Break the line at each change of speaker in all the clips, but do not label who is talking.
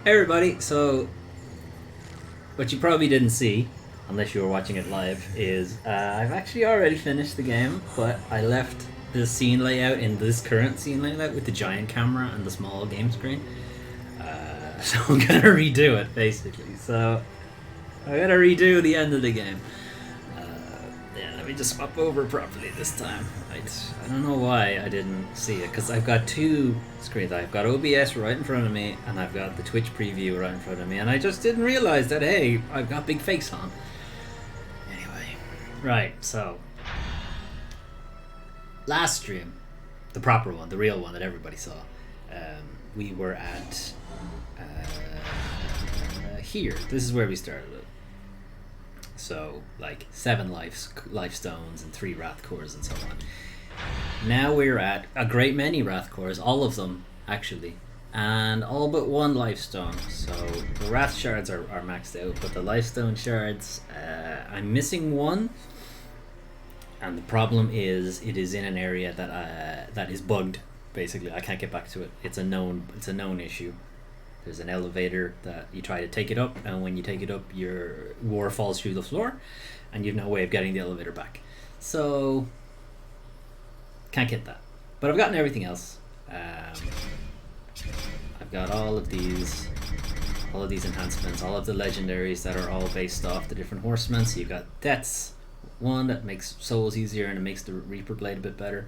Hey everybody, so what you probably didn't see, unless you were watching it live, is I've actually already finished the game, but I left the scene layout in this current scene layout with the giant camera and the small game screen. So I'm gonna redo it, basically. So I gotta redo the end of the game. Yeah, let me just swap over properly this time. I don't know why I didn't see it, because I've got two screens. I've got OBS right in front of me, and I've got the Twitch preview right in front of me, and I just didn't realize that, hey, I've got big face on. Anyway, right, so last stream, the proper one, the real one that everybody saw, we were at here. This is where we started it. So, like 7 life stones and 3 wrath cores and so on. Now we're at a great many wrath cores, all of them actually, and all but 1 life stone. So the wrath shards are maxed out, but the life stone shards, I'm missing 1. And the problem is, it is in an area that is bugged. Basically, I can't get back to it. It's a known issue. There's an elevator that you try to take it up, and when you take it up, your war falls through the floor, and you've no way of getting the elevator back. So, can't get that. But I've gotten everything else. I've got all of these enhancements, all of the legendaries that are all based off the different horsemen. So you've got Death's one that makes souls easier and it makes the Reaper blade a bit better.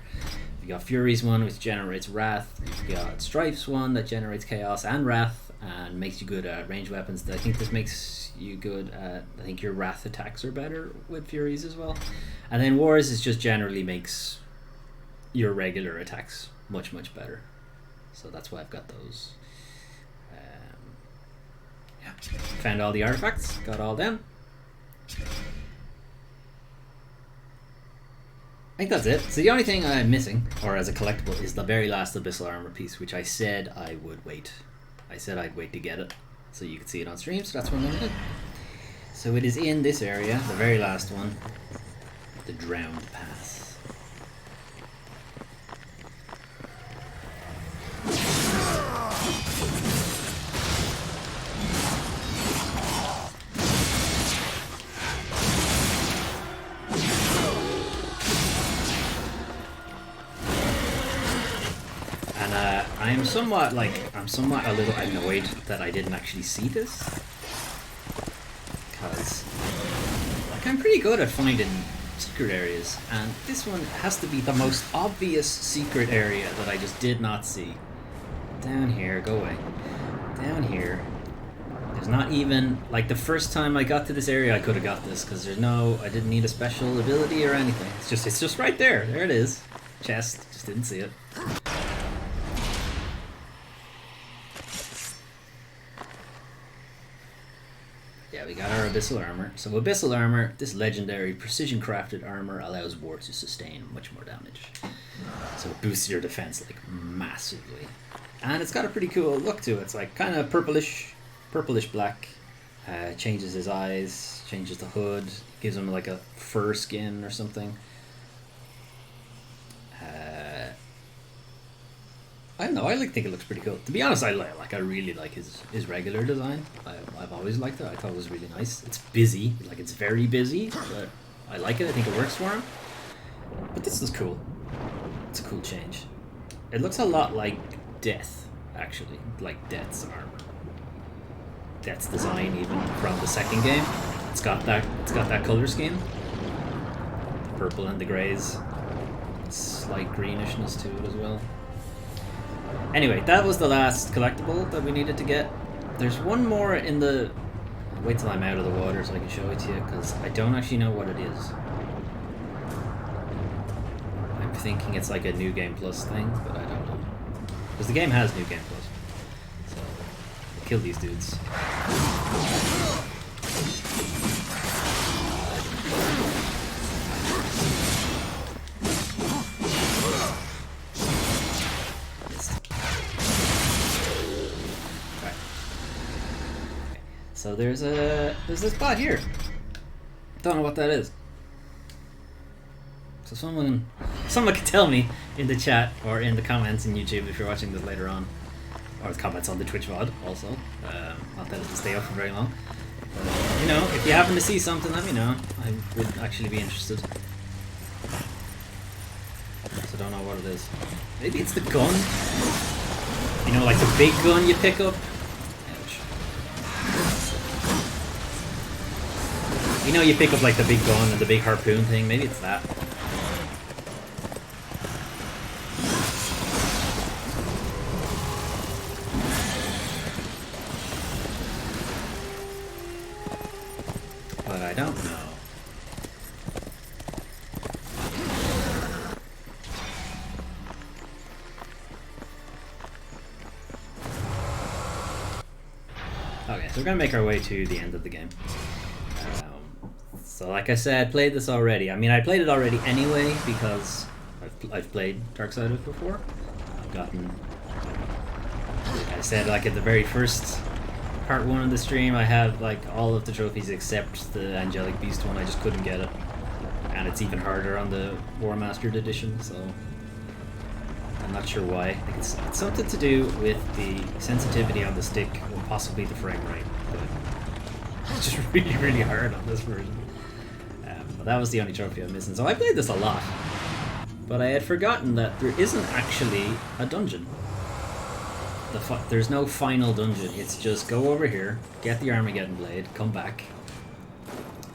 You've got Fury's one, which generates wrath. You've got Strife's one that generates chaos and wrath and makes you good at ranged weapons. I think this makes you good at, I think your wrath attacks are better with Fury's as well. And then Wars is just generally makes your regular attacks much better. So that's why I've got those. Yeah, found all the artifacts, got all them. I think that's it. So the only thing I'm missing, or as a collectible, is the very last Abyssal Armor piece, which I said I would wait. I said I'd wait to get it, so you could see it on stream, so that's what I'm going to do. So it is in this area, the very last one, the Drowned Pass. I'm somewhat a little annoyed that I didn't actually see this, because I'm pretty good at finding secret areas, and this one has to be the most obvious secret area that I just did not see. Down here, go away. Down here, there's not even, like, the first time I got to this area I could have got this, because I didn't need a special ability or anything. It's just right there. There it is. Chest, just didn't see it. Yeah, we got our Abyssal Armor. So Abyssal Armor, this legendary precision crafted armor allows War to sustain much more damage. So it boosts your defense like massively. And it's got a pretty cool look to it. It's like kind of purplish black. Changes his eyes, changes the hood, gives him like a fur skin or something. I don't know. I think it looks pretty cool. To be honest, I really like his regular design. I've always liked it. I thought it was really nice. It's busy, like it's very busy, but I like it. I think it works for him. But this is cool. It's a cool change. It looks a lot like Death, actually, like Death's armor. Death's design, even from the second game. It's got that color scheme. The purple and the grays. Slight greenishness to it as well. Anyway, that was the last collectible that we needed to get. There's one more in the... Wait till I'm out of the water so I can show it to you, because I don't actually know what it is. I'm thinking it's like a New Game Plus thing, but I don't know. Because the game has New Game Plus. So, we'll kill these dudes. So there's this bot here. Don't know what that is. So someone can tell me in the chat or in the comments in YouTube if you're watching this later on. or the comments on the Twitch VOD also. Not that it'll stay up for very long. But, you know, if you happen to see something, let me know. I would actually be interested. So I don't know what it is. Maybe it's the gun? You know, like the big gun you pick up? Ouch. You know, you pick up like the big gun and the big harpoon thing. Maybe it's that. But I don't know. Okay, so we're gonna make our way to the end of the game. So like I said, played this already. I mean, I played it already anyway because I've played Darksiders before. I've gotten, like I said, like at the very first part 1 of the stream, I had like all of the trophies except the Angelic Beast one. I just couldn't get it, and it's even harder on the War Mastered edition. So I'm not sure why. I think it's something to do with the sensitivity on the stick or possibly the frame rate. But it's just really, really hard on this version. But that was the only trophy I'm missing. So I played this a lot, but I had forgotten that there isn't actually a dungeon. There's no final dungeon. It's just go over here, get the Armageddon Blade, come back,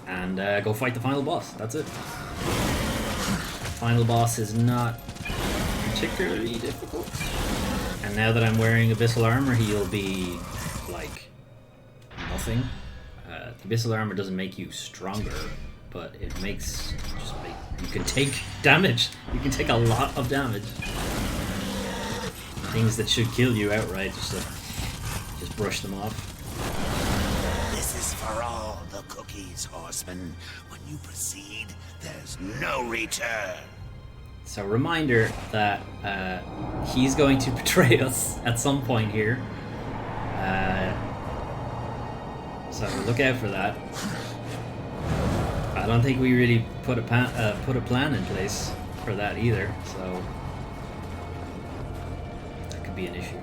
and go fight the final boss. That's it. Final boss is not particularly difficult. And now that I'm wearing Abyssal Armor, he'll be like nothing. The Abyssal Armor doesn't make you stronger, but it makes you can take damage. You can take a lot of damage. Things that should kill you outright, just brush them off.
This is for all the cookies, horseman. When you proceed, there's no return.
So reminder that he's going to betray us at some point here. So look out for that. I don't think we really put a plan in place for that either, so that could be an issue.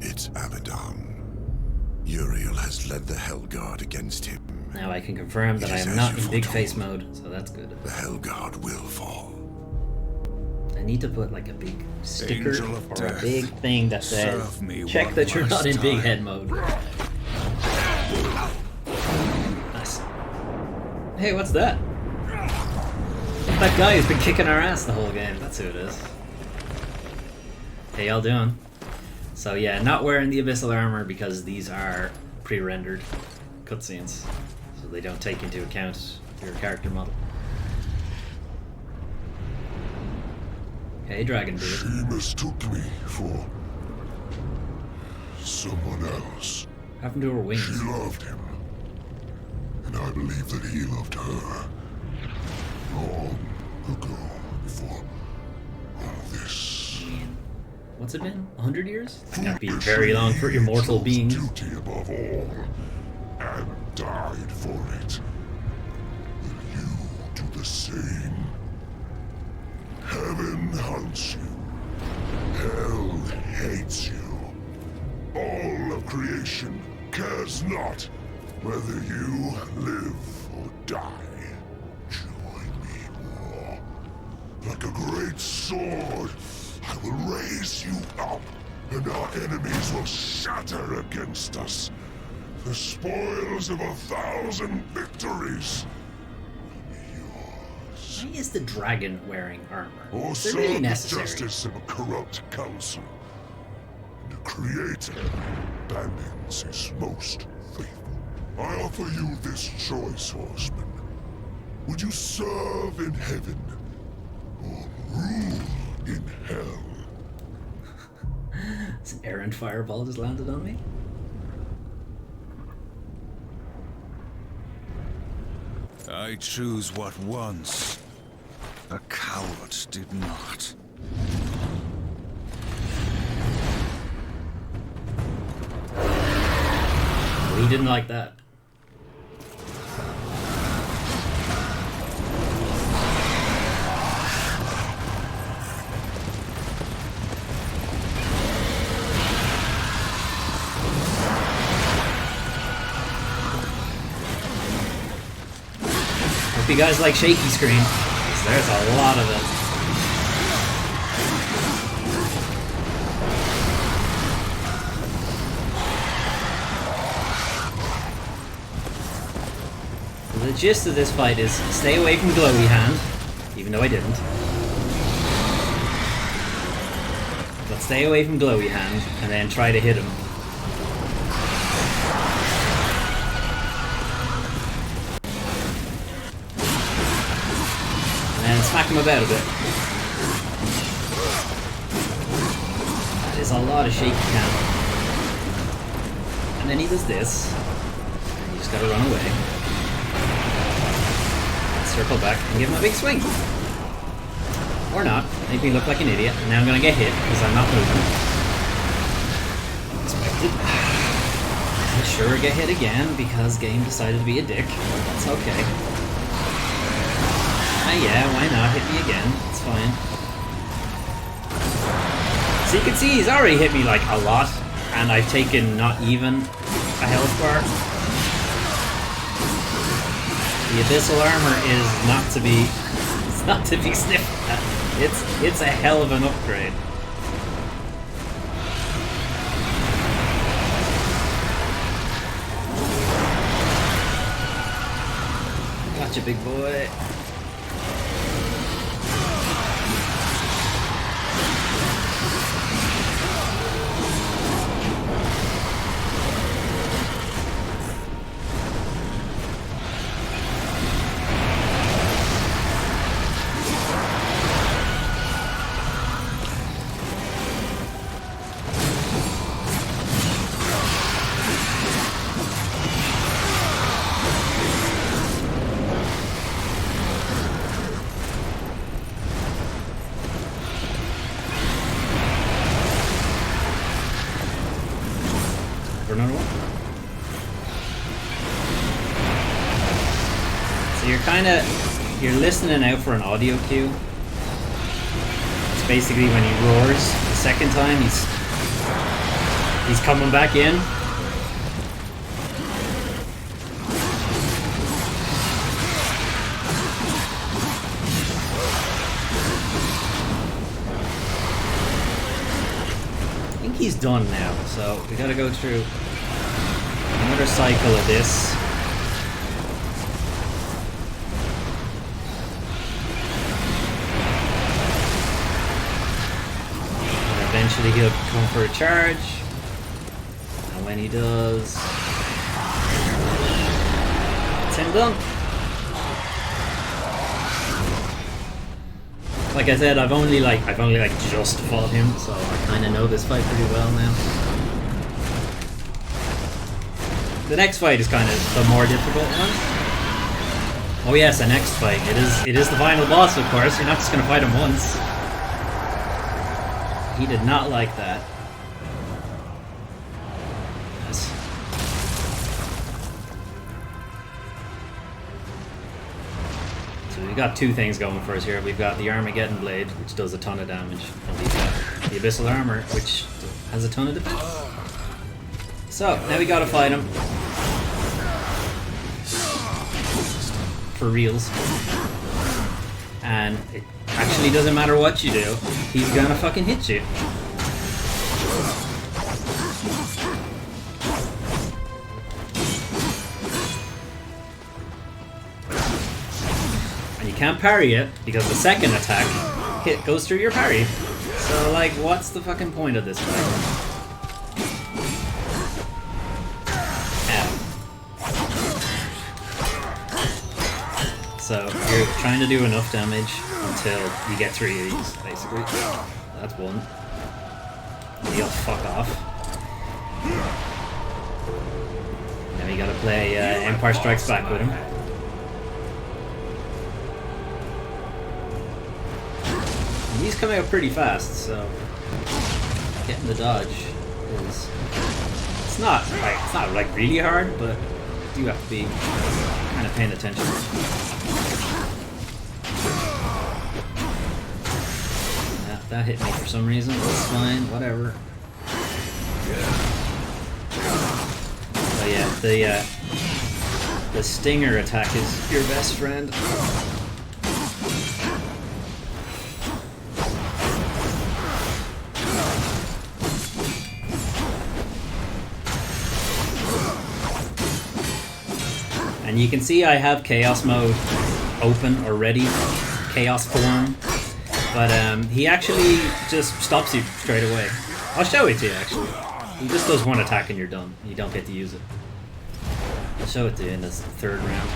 It's Abaddon. Uriel has led the Hellguard against him.
Now I can confirm that I am not in big face mode, so that's good.
The Hellguard will fall.
I need to put like a big sticker
Angel of
or
death,
a big thing that says,
serve me
check
one
that you're not
last
in big
time."
head mode. Nice. Hey, what's that? That guy who's been kicking our ass the whole game. That's who it is. Hey, y'all doing? So yeah, not wearing the Abyssal Armor because these are pre-rendered cutscenes, so they don't take into account your character model. Hey, Dragon Beard.
She mistook me for someone else.
What happened to her wings?
She loved him, and I believe that he loved her. Long ago, before all this.
What's it been? 100 years? Can't be very long for immortal
chose
beings.
Duty above all, and died for it. Will you do the same? Heaven hunts you. Hell hates you. All of creation cares not whether you live or die. Join me, war. Like a great sword, I will raise you up, and our enemies will shatter against us. The spoils of 1,000 victories.
Why is the dragon wearing armor?
Or
Is it
serve
really
the
necessary?
justice of a corrupt council. And the Creator abandons his most faithful. I offer you this choice, horseman. Would you serve in heaven or rule in hell?
This errant fireball just landed on me.
I choose what once a coward did not.
We didn't like that. Hope you guys like shaky screen, 'cause there's a lot of it. The gist of this fight is stay away from Glowy Hand, even though I didn't. But stay away from Glowy Hand and then try to hit him. And smack him about a bit. That is a lot of shaky cam. And then he does this. And you just gotta run away. Circle back and give him a big swing. Or not. Make me look like an idiot. And now I'm gonna get hit because I'm not moving. Expected. And sure, get hit again because game decided to be a dick. That's okay. Ah, yeah, why not? Hit me again. It's fine. So you can see he's already hit me like a lot, and I've taken not even a health bar. The abyssal armor is not to be sniffed at. It's a hell of an upgrade. Gotcha, big boy. Another one. So you're listening out for an audio cue. It's basically when he roars the second time, he's coming back in. I think he's done now, so we gotta go through another cycle of this. And eventually he'll come for a charge. And when he does, it's him done. Like I said, I've only just fought him, so I kind of know this fight pretty well now. The next fight is kind of the more difficult one. Oh yes, the next fight. It is the final boss, of course. You're not just gonna fight him once. He did not like that. Yes. So we've got two things going for us here. We've got the Armageddon Blade, which does a ton of damage, and we've got the Abyssal Armor, which has a ton of defense. So, now we gotta fight him. For reals. And it actually doesn't matter what you do, he's gonna fucking hit you. And you can't parry it, because the second attack goes through your parry. So, like, what's the fucking point of this fight? So you're trying to do enough damage until you get 3 of these, basically. That's one. He'll fuck off. Now you gotta play Empire Strikes Back with him. And he's coming out pretty fast, so getting the dodge is It's not like really hard, but you have to be kind of paying attention. That hit me for some reason. It's fine, whatever. So yeah, the stinger attack is your best friend. And you can see I have Chaos Mode open already, Chaos form, but he actually just stops you straight away. I'll show it to you actually. He just does one attack and you're done. You don't get to use it. I'll show it to you in this third round.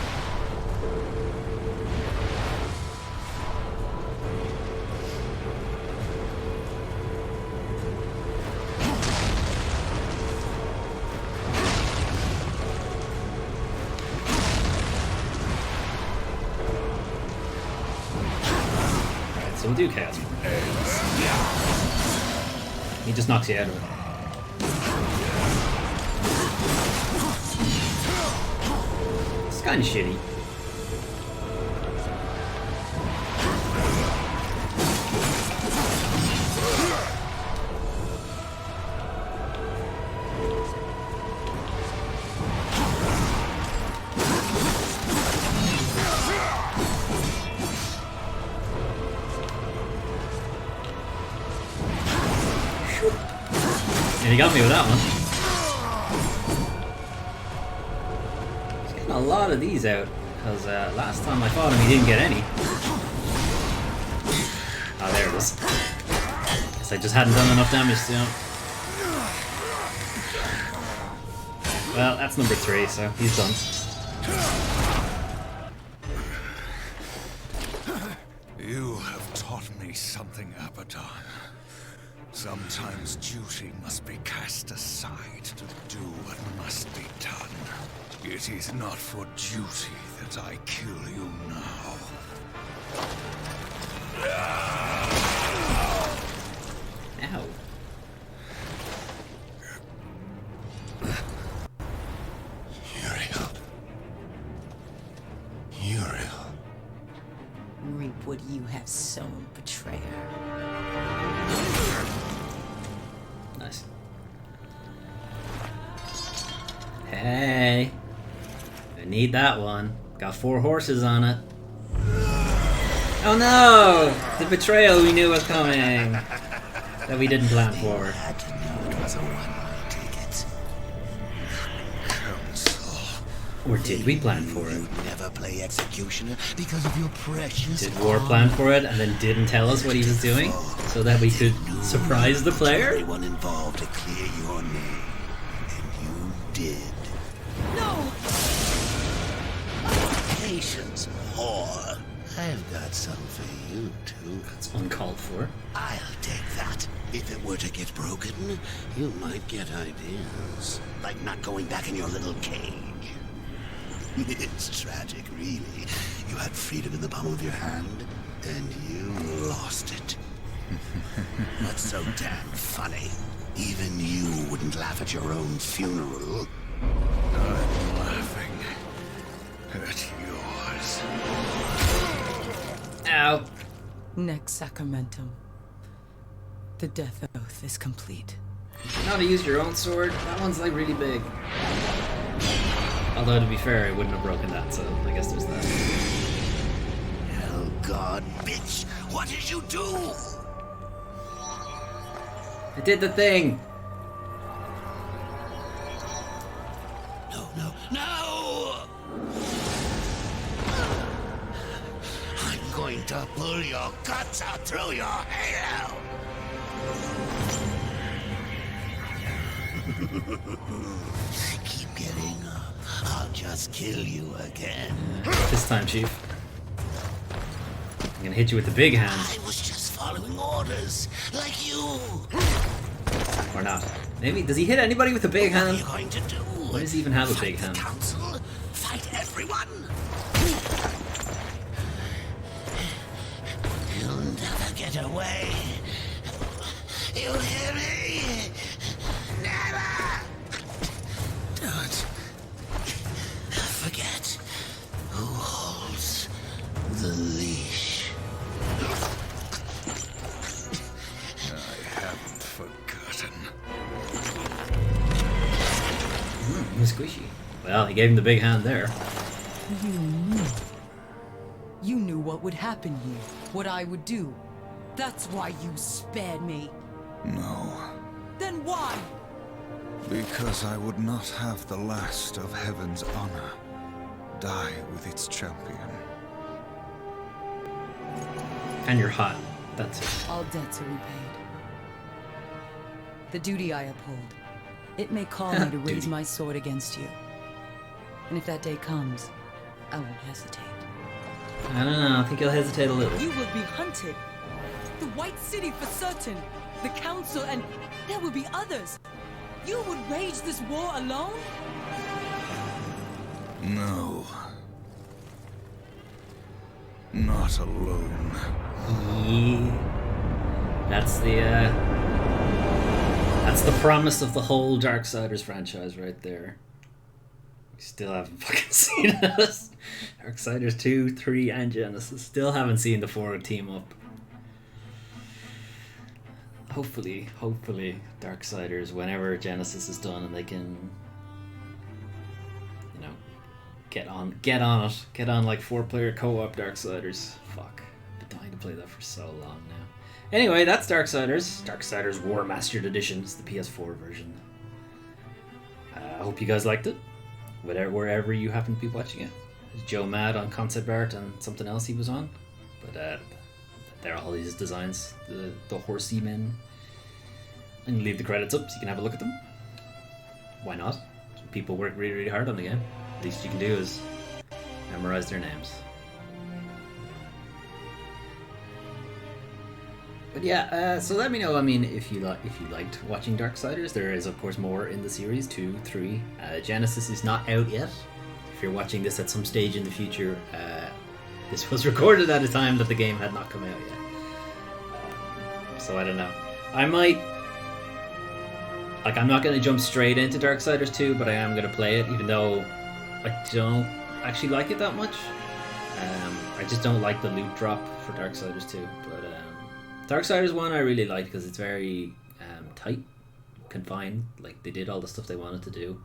So we'll do Chaos. He just knocks you out of it. It's kind of shitty. And he got me with that one. He's getting a lot of these out, because last time I fought him he didn't get any. Oh, there it is. Guess I just hadn't done enough damage to him. Well, that's number 3, so he's done.
You have taught me something, Abaddon. Sometimes duty must be cast aside to do what must be done. It is not for duty that I kill you now.
Ow.
Uriel.
Reap what you have sown, betrayer.
Nice. Hey. I need that one. Got 4 horses on it. Oh no! The betrayal we knew was coming. That we didn't plan for.
Had to know it was a one-way ticket.
Or did we plan for it?
You'd never play executioner because of your precious.
Did War plan for it and then didn't tell us what he was doing? So that we could surprise the player?
Everyone involved to clear your name. And you did.
No!
Patience, whore. I've got some for you, too.
It's uncalled for.
I'll take that. If it were to get broken, you might get ideas. Like not going back in your little cage. It's tragic, really. You had freedom in the palm of your hand, and you lost it. What's so damn funny? Even you wouldn't laugh at your own funeral.
I'm laughing at yours.
Ow.
Next sacramentum. The death oath is complete.
You know how to use your own sword? That one's like really big. Although to be fair, I wouldn't have broken that, so I guess there's that.
Oh God, bitch! What did you do?
I did the thing!
No! I'm going to pull your guts out through your halo! Keep getting up. I'll just kill you again.
This time, Chief. I'm gonna hit you with the big hand.
I was just following orders, like you.
Or not. Maybe, does he hit anybody with a big
What are
hand?
you going to do?
Why does he even have a big
Fight
hand?
the council? Fight everyone? You'll never get away. You hear me? Never!
gave him the big hand there.
You knew. You knew what would happen here, what I would do. That's why you spared me.
No.
Then why?
Because I would not have the last of Heaven's honor die with its champion.
And you're hot. That's it.
All debts are repaid. The duty I uphold. It may call me to raise
Duty.
my sword against you. And if that day comes, I won't hesitate.
I don't know. I think he'll hesitate a little.
You will be hunted. The White City for certain. The Council, and there will be others. You would wage this war alone?
No. Not alone.
Yeah. That's the promise of the whole Darksiders franchise right there. We still haven't fucking seen us. Darksiders 2, 3, and Genesis. Still haven't seen the 4 team up. Hopefully, Darksiders, whenever Genesis is done and they can, you know, get on it. Get on like 4-player co-op Darksiders. Fuck. I've been dying to play that for so long now. Anyway, that's Darksiders. Darksiders War Mastered Edition. It's the PS4 version. I hope you guys liked it. Wherever you happen to be watching it. There's Joe Mad on concept art and something else he was on. But there are all these designs. The horsey men. And leave the credits up so you can have a look at them. Why not? Some people work really, really hard on the game. Least you can do is memorize their names. But yeah, so let me know. I mean, if you liked watching Darksiders, there is of course more in the series. 2, 3. Genesis is not out yet. If you're watching this at some stage in the future, this was recorded at a time that the game had not come out yet. So I don't know. I might. Like, I'm not going to jump straight into Darksiders 2, but I am going to play it, even though I don't actually like it that much. I just don't like the loot drop for Darksiders 2. But Darksiders 1 I really like because it's very tight, confined. Like, they did all the stuff they wanted to do.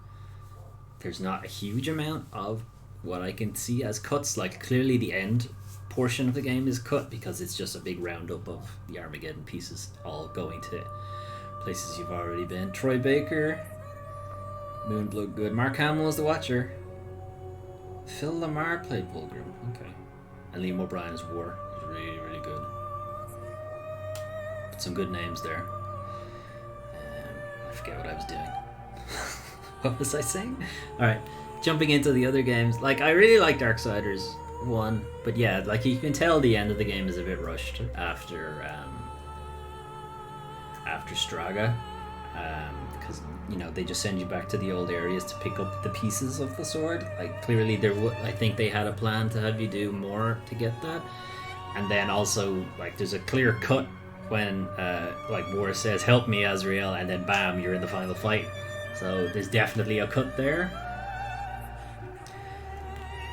There's not a huge amount of what I can see as cuts. Like, clearly the end portion of the game is cut because it's just a big roundup of the Armageddon pieces all going to places you've already been. Troy Baker, Moonblood Good. Mark Hamill is the Watcher. Phil Lamar played Bulgrim. Okay. And Liam O'Brien is War. He's really, really good. Some good names there. I forget what I was doing. What was I saying? Alright, jumping into the other games. Like, I really like Darksiders 1, but yeah, like, you can tell the end of the game is a bit rushed after Straga, because you know they just send you back to the old areas to pick up the pieces of the sword. Like, clearly I think they had a plan to have you do more to get that, and then also like there's a clear cut when like War says help me Azrael, and then bam, you're in the final fight. So there's definitely a cut there,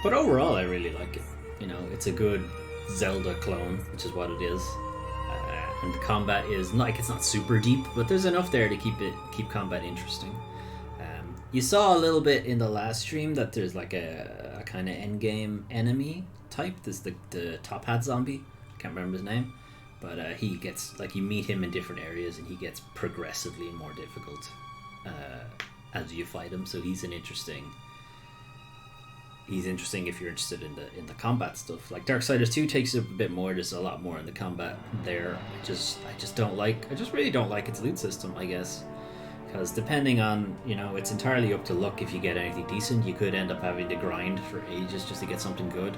but overall I really like it. You know, it's a good Zelda clone, which is what it is. And the combat is like, it's not super deep, but there's enough there to keep combat interesting. You saw a little bit in the last stream that there's like a kind of endgame enemy type. There's the top hat zombie. I can't remember his name, but he gets, like, you meet him in different areas and he gets progressively more difficult as you fight him. So he's interesting if you're interested in the combat stuff. Like, Darksiders 2 takes it a bit more. There's a lot more in the combat there. I just really don't like its loot system, I guess, because depending on, you know, it's entirely up to luck. If you get anything decent, you could end up having to grind for ages just to get something good,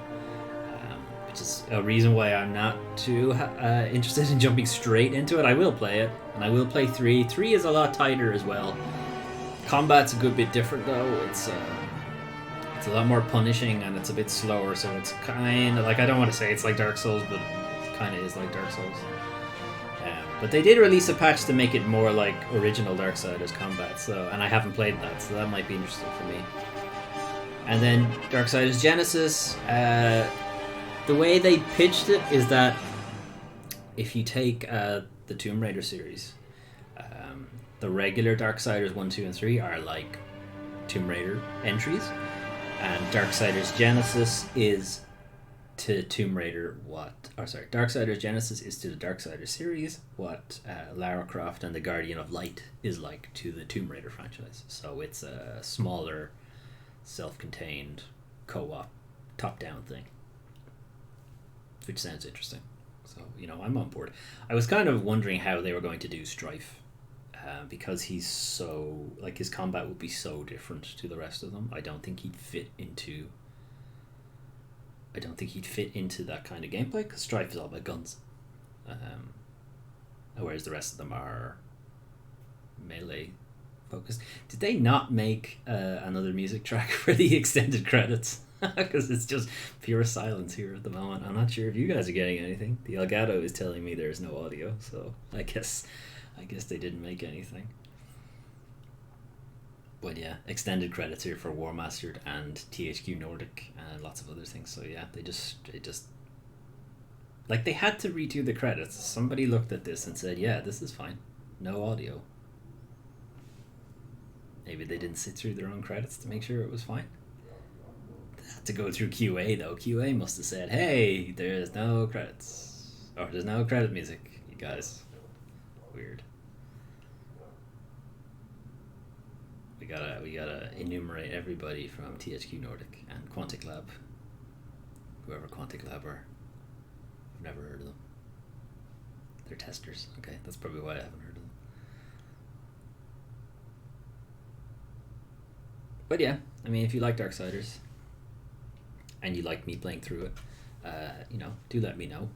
which is a reason why I'm not too interested in jumping straight into it. I will play it, and I will play 3. 3 is a lot tighter as well. Combat's a good bit different though. It's a lot more punishing and it's a bit slower, so it's kind of like, I don't want to say it's like Dark Souls, but it kind of is like Dark Souls. But they did release a patch to make it more like original Darksiders combat, and I haven't played that, so that might be interesting for me. And then Darksiders Genesis, the way they pitched it is that if you take the Tomb Raider series, the regular Darksiders 1, 2, and 3 are like Tomb Raider entries. And Darksiders Genesis is to Tomb Raider Darksiders Genesis is to the Darksiders series what Lara Croft and the Guardian of Light is like to the Tomb Raider franchise. So it's a smaller, self-contained, co-op, top-down thing, which sounds interesting. So, I'm on board. I was kind of wondering how they were going to do Strife, because he's so, his combat would be so different to the rest of them. I don't think he'd fit into that kind of gameplay, because Strife is all about guns, whereas the rest of them are melee focused. Did they not make another music track for the extended credits? Because it's just pure silence here at the moment. I'm not sure if you guys are getting anything. The Elgato is telling me there's no audio, so I guess they didn't make anything. But yeah, extended credits here for War Mastered and THQ Nordic and lots of other things. So yeah, they just they had to redo the credits. Somebody looked at this and said, yeah, this is fine. No audio. Maybe they didn't sit through their own credits to make sure it was fine. They had to go through QA though. QA must have said, hey, there's no credits. Or there's no credit music, you guys. Weird. We gotta enumerate everybody from THQ Nordic and Quantic Lab. Whoever Quantic Lab are. I've never heard of them. They're testers. Okay, that's probably why I haven't heard of them. But yeah, I mean, if you like Darksiders and you like me playing through it, do let me know.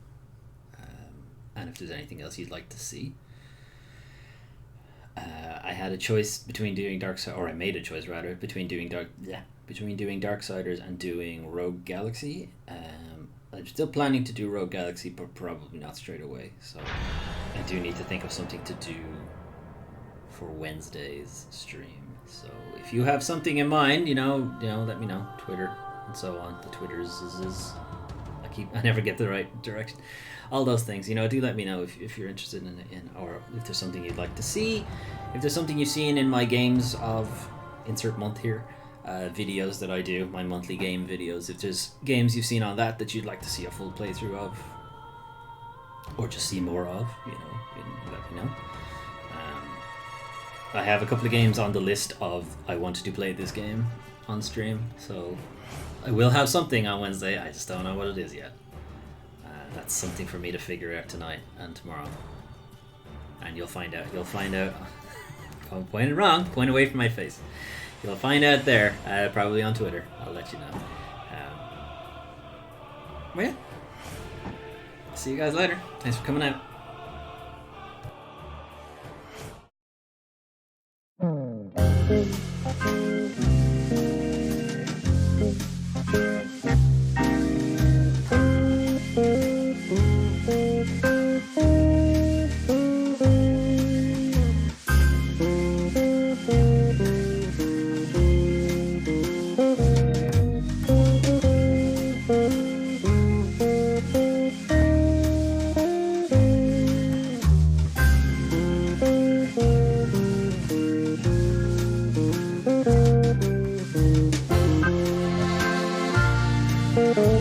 And if there's anything else you'd like to see. I had a choice between doing I made a choice rather between doing Darksiders and doing Rogue Galaxy. I'm still planning to do Rogue Galaxy, but probably not straight away. So I do need to think of something to do for Wednesday's stream. So if you have something in mind, let me know. Twitter and so on. The Twitters is I never get the right direction. All those things, do let me know if you're interested in or if there's something you'd like to see. If there's something you've seen in my games of insert month here, videos that I do, my monthly game videos. If there's games you've seen on that you'd like to see a full playthrough of, or just see more of, let me know. I have a couple of games on the list of I want to play this game on stream, so I will have something on Wednesday. I just don't know what it is yet. That's something for me to figure out tonight and tomorrow. And you'll find out. If I'm pointing wrong, point away from my face. You'll find out there, probably on Twitter. I'll let you know. Well, yeah. See you guys later. Thanks for coming out.
Thank you.